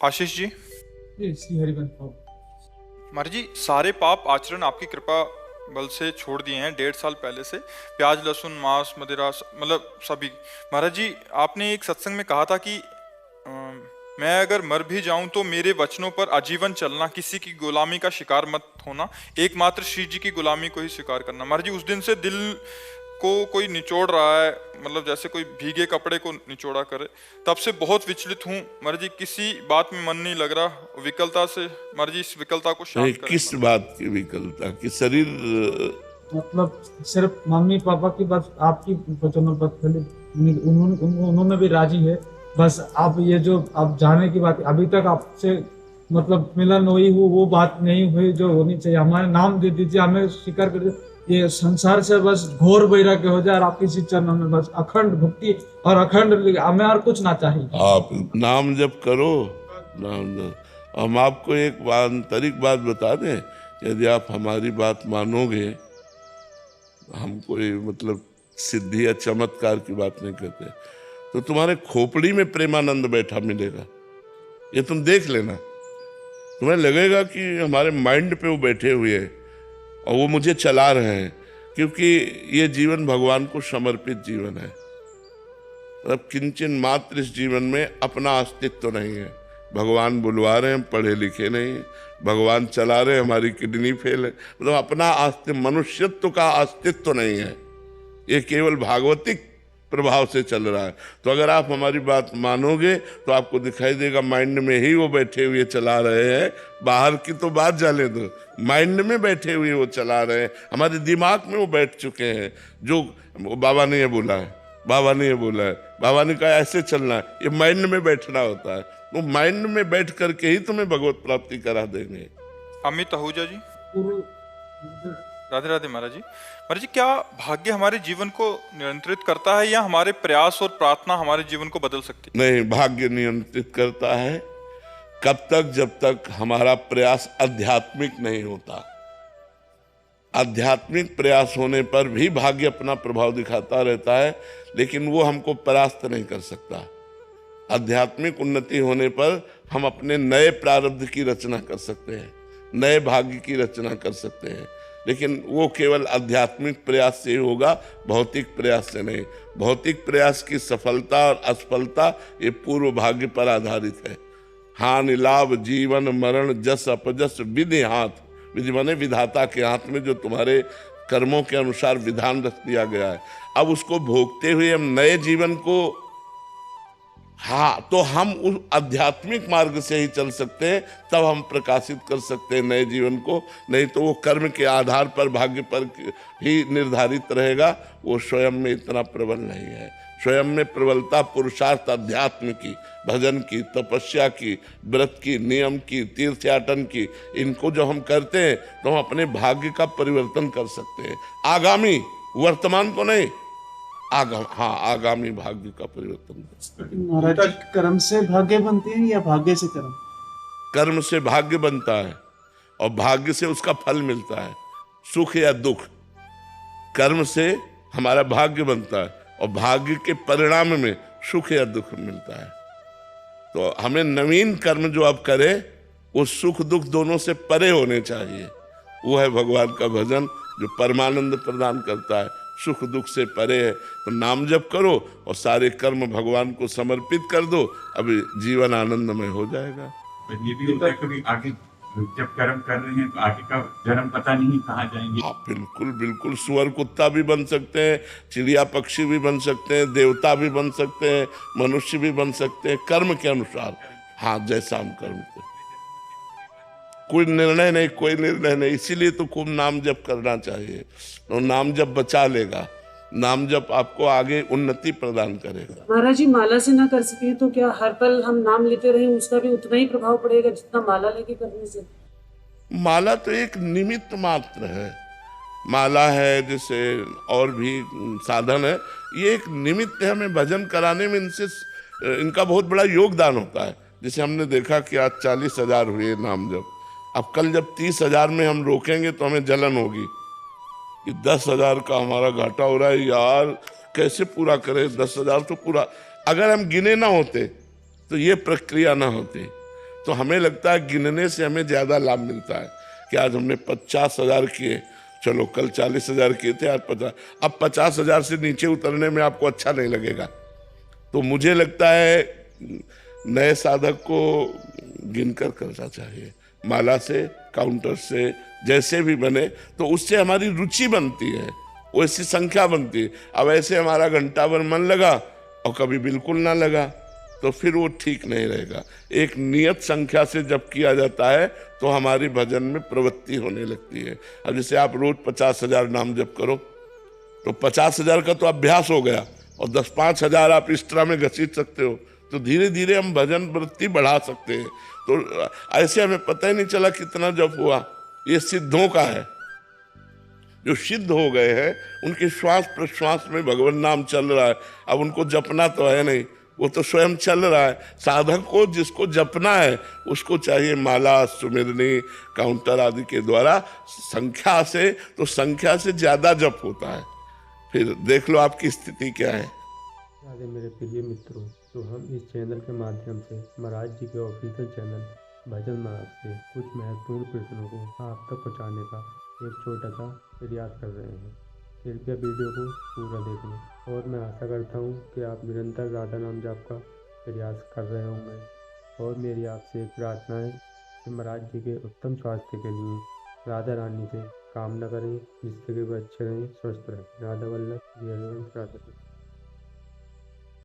आशीष जी, श्री हरिवंश बाबू। महाराज जी, सारे पाप आचरण आपकी कृपा बल से छोड़ दिए हैं 1.5 साल पहले से। प्याज, लहसुन, मांस, मदिरा, मतलब सभी। महाराज जी, आपने एक सत्संग में कहा था कि मैं अगर मर भी जाऊं तो मेरे वचनों पर आजीवन चलना, किसी की गुलामी का शिकार मत होना, एकमात्र श्री जी की गुलामी को ही स्वीकार करना। महाराज जी, उस दिन से दिल को कोई निचोड़ रहा है, मतलब जैसे कोई भीगे कपड़े को निचोड़ा करे। तब से बहुत विचलित हूँ महाराज जी, किसी बात में मन नहीं लग रहा। विकलता से महाराज जी, इस विकलता को शांत करें। किस बात की विकलता की? शरीर मतलब सिर्फ मम्मी पापा की बात, आपकी वचनों पर खाली उन्होंने भी राजी है। बस आप ये जो आप जाने की बात, अभी तक आपसे मतलब मिलन हुई वो बात नहीं हुई जो होनी चाहिए। हमारे नाम दे दीजिए, हमें स्वीकार कर दीजिए। ये संसार से बस घोर वैराग्य हो जाए और आपकी इसी चरणों में बस अखंड भक्ति और अखंड, हमें और कुछ ना चाहिए। आप नाम जप करो, नाम जप। हम आपको एक आंतरिक बात बता दें, यदि आप हमारी बात मानोगे, हम कोई मतलब सिद्धि या चमत्कार की बात नहीं करते, तो तुम्हारे खोपड़ी में प्रेमानंद बैठा मिलेगा। ये तुम देख लेना, तुम्हें लगेगा कि हमारे माइंड पे वो बैठे हुए हैं और वो मुझे चला रहे हैं, क्योंकि ये जीवन भगवान को समर्पित जीवन है। मतलब किंचन मात्र इस जीवन में अपना अस्तित्व नहीं है। भगवान बुलवा रहे हैं, पढ़े लिखे नहीं, भगवान चला रहे हैं, हमारी किडनी फेल है। मतलब अपना अस्तित्व, मनुष्यत्व का अस्तित्व नहीं है। ये केवल भागवतिक प्रभाव से चल रहा है। तो अगर आप हमारी बात मानोगे तो आपको दिखाई देगा माइंड में ही वो बैठे हुए चला रहे हैं। बाहर की तो बात जाने दो, माइंड में बैठे हुए वो चला रहे हैं, हमारे दिमाग में वो बैठ चुके हैं। जो बाबा ने ये बोला है, बाबा ने ये बोला है, बाबा ने कहा ऐसे चलना है, ये माइंड में बैठना होता है। वो माइंड में बैठ करके ही तुम्हें भगवत प्राप्ति करा देंगे। अमित आहूजा जी, राधे राधे। महाराज जी, महाराज जी, क्या भाग्य हमारे जीवन को नियंत्रित करता है या हमारे प्रयास और प्रार्थना हमारे जीवन को बदल सकती है? नहीं, भाग्य नियंत्रित करता है। कब तक? जब तक हमारा प्रयास आध्यात्मिक नहीं होता। आध्यात्मिक प्रयास होने पर भी भाग्य अपना प्रभाव दिखाता रहता है, लेकिन वो हमको परास्त नहीं कर सकता। आध्यात्मिक उन्नति होने पर हम अपने नए प्रारब्ध की रचना कर सकते हैं, नए भाग्य की रचना कर सकते हैं, लेकिन वो केवल आध्यात्मिक प्रयास से ही होगा, भौतिक प्रयास से नहीं। भौतिक प्रयास की सफलता और असफलता ये पूर्व भाग्य पर आधारित है। हानि लाभ, जीवन मरण, जस अपजस विधि हाथ। विधि माने विधाता के हाथ में, जो तुम्हारे कर्मों के अनुसार विधान रख दिया गया है। अब उसको भोगते हुए हम नए जीवन को, हाँ, तो हम उस आध्यात्मिक मार्ग से ही चल सकते हैं, तब हम प्रकाशित कर सकते हैं नए जीवन को। नहीं तो वो कर्म के आधार पर, भाग्य पर ही निर्धारित रहेगा। वो स्वयं में इतना प्रबल नहीं है। स्वयं में प्रबलता पुरुषार्थ अध्यात्म की, भजन की, तपस्या की, व्रत की, नियम की, तीर्थयाटन की, इनको जो हम करते हैं तो हम अपने भाग्य का परिवर्तन कर सकते हैं। आगामी, वर्तमान को नहीं, आगामी भाग्य का परिवर्तन। महाराज, कर्म से भाग्य बनते हैं या भाग्य से कर्म? कर्म से भाग्य बनता है और भाग्य से उसका फल मिलता है, सुख या दुख। कर्म से हमारा भाग्य बनता है और भाग्य के परिणाम में सुख या दुख मिलता है। तो हमें नवीन कर्म जो आप करें वो सुख दुख दोनों से परे होने चाहिए। वो है भगवान का भजन, जो परमानंद प्रदान करता है, सुख दुख से परे है। तो नाम जप करो और सारे कर्म भगवान को समर्पित कर दो, अभी जीवन आनंदमय हो जाएगा। ये भी होता है कभी आगे जब कर्म कर रहे हैं तो आगे का जन्म पता नहीं कहाँ जाएंगे। हाँ, बिल्कुल बिल्कुल। सुअर कुत्ता भी बन सकते हैं, चिड़िया पक्षी भी बन सकते हैं, देवता भी बन सकते हैं, मनुष्य भी बन सकते हैं, कर्म के अनुसार। हाँ, जैसा हम कर्म करें, कोई निर्णय नहीं। इसीलिए तो खूब नाम जप करना चाहिए। तो नाम जप बचा लेगा, नाम जप आपको आगे उन्नति प्रदान करेगा। महाराज जी, माला से ना कर सके तो क्या हर पल हम नाम लेते रहें, उसका भी उतना ही प्रभाव पड़ेगा जितना माला लेके करने से? माला तो एक निमित्त मात्र है। माला है, जैसे और भी साधन है, ये एक निमित्त है। हमें भजन कराने में इनका बहुत बड़ा योगदान होता है। जैसे हमने देखा कि आज 40,000 हुए नाम जप। अब कल जब 30,000 में हम रोकेंगे तो हमें जलन होगी कि 10,000 का हमारा घाटा हो रहा है, यार कैसे पूरा करें 10,000। तो पूरा, अगर हम गिने ना होते तो ये प्रक्रिया ना होती। तो हमें लगता है गिनने से हमें ज़्यादा लाभ मिलता है कि आज हमने 50,000 किए, चलो कल 40,000 किए थे, आज 50। अब 50,000 से नीचे उतरने में आपको अच्छा नहीं लगेगा। तो मुझे लगता है नए साधक को गिनकर करना चाहिए, माला से, काउंटर से, जैसे भी बने, तो उससे हमारी रुचि बनती है, वैसी संख्या बनती है। अब ऐसे हमारा घंटा भर मन लगा और कभी बिल्कुल ना लगा, तो फिर वो ठीक नहीं रहेगा। एक नियत संख्या से जब किया जाता है तो हमारी भजन में प्रवृत्ति होने लगती है। अब जैसे आप रोज 50,000 नाम जप करो तो 50,000 का तो अभ्यास हो गया, और 10-5,000 आप एक्स्ट्रा में घसीट सकते हो, तो धीरे धीरे हम भजन वृत्ति बढ़ा सकते हैं। तो ऐसे हमें पता ही नहीं चला कितना जप हुआ। ये सिद्धों का है, जो सिद्ध हो गए हैं उनके श्वास प्रश्वास में भगवान नाम चल रहा है। अब उनको जपना तो है नहीं, वो तो स्वयं चल रहा है। साधक को जिसको जपना है उसको चाहिए माला, सुमिरनी, काउंटर आदि के द्वारा संख्या से, तो संख्या से ज्यादा जप होता है। फिर देख लो आपकी स्थिति क्या है। आगे मेरे प्रिय मित्रों, तो हम इस चैनल के माध्यम से महाराज जी के ऑफिशियल चैनल भजन महाराज से कुछ महत्वपूर्ण प्रश्नों को आप तक पहुँचाने का एक छोटा सा प्रयास कर रहे हैं। कृपया वीडियो को पूरा देखें और मैं आशा करता हूँ कि आप निरंतर राधा नाम जाप का प्रयास कर रहे होंगे। और मेरी आपसे एक प्रार्थना है कि महाराज जी के उत्तम स्वास्थ्य के लिए राधा रानी से कामना करें, जिससे कि वे अच्छे रहें, स्वस्थ रहें। राधा वल्लभ, जय राधा।